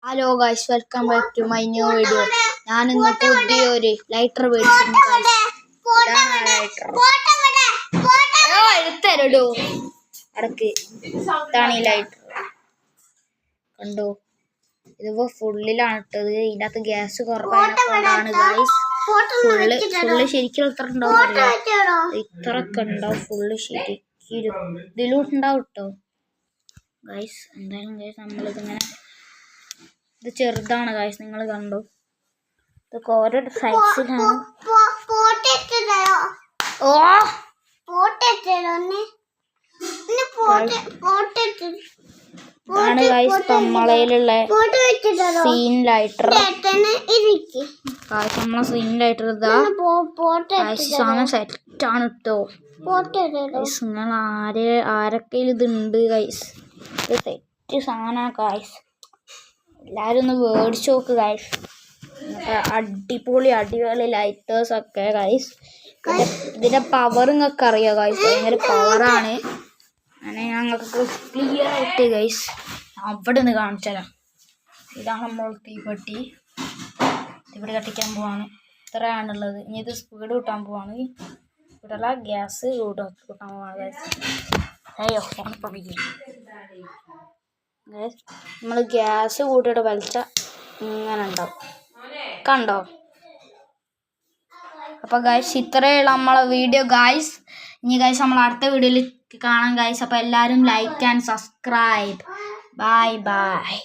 Hello guys, welcome back to my new video. ഞാനിന്ന് പുതിയൊരു lighter മേടിച്ചിരുന്നു. എടുത്തരടോ അടക്ക്. ഇതാണ് ഈ ലൈറ്റർ, കണ്ടോ? ഇതിപ്പോ ഫുള്ളിലാണ് ഇട്ടത്. ഇതിൻ്റെ അകത്ത് ഗ്യാസ് കുറവാണ് ഗൈസ്. ഫുള്ള് ശരിക്കും ഇത്ര ഉണ്ടാവും, ഇത്രയൊക്കെ ഉണ്ടാവും ഫുള്ള് ശരിക്കും. ഇതിലും ഉണ്ടാവും കേട്ടോ ഗൈസ്. എന്തായാലും ഗൈസ് നമ്മളിതിങ്ങനെ, ഇത് ചെറുതാണ് ഗൈസ്, നിങ്ങൾ കണ്ടോ? ഇതൊക്കെ ഓരോ സൈസിലാണ്. ഇതാണ് ഗൈസ് നമ്മളയിലുള്ള സീൻ ലൈറ്റർ. ഗൈസ് നമ്മളെ സീൻ ലൈറ്റർ ഇതാ ഗൈസ്. സാധനം സെറ്റാണ് കേട്ടോ ഗൈസ്. നിങ്ങൾ ആരൊക്കെ ഇതുണ്ട് ഗൈസ്, ഇത് സെറ്റ് സാധനമാണ് ഗൈസ്. എല്ലാവരും ഒന്ന് മേടിച്ച് നോക്ക് ഗൈസ്. അടിപൊളി ലൈറ്റേഴ്സ് ഒക്കെ ഗൈസ്. ഇതിൻ്റെ പവർ നിങ്ങൾക്ക് അറിയാം ഗൈസ്, ഭയങ്കര പവറാണ്. അങ്ങനെ ഞങ്ങൾക്ക് ക്ലിയർ ആയിട്ട് ഗൈസ് അവിടെ നിന്ന് കാണിച്ചു തരാം. ഇതാണ് നമ്മൾ തീപ്പെട്ടി. തീപ്പെട്ടി കത്തിക്കാൻ പോവാണ്. ഇത്രയാണുള്ളത്. ഇനി ഇത് സ്പീഡ് കൂട്ടാൻ പോവാണ്. സ്പീഡല്ല, ഗ്യാസ് കൂട്ടാൻ പോവാണ് ഗൈസ്. അയ്യോ ഫോൺ പണിക്കും ഗൈസ്. നമ്മൾ ഗ്യാസ് കൂട്ടിയിട്ട് വലിച്ച ഇങ്ങനെ ഉണ്ടാവും, കണ്ടോ? അപ്പോൾ ഗൈസ് ഇത്രയുള്ള നമ്മളെ വീഡിയോ ഗൈസ്. ഇനി ഗൈസ് നമ്മൾ അടുത്ത വീഡിയോയിൽ കാണാം ഗൈസ്. അപ്പോൾ എല്ലാവരും like and subscribe. Bye bye.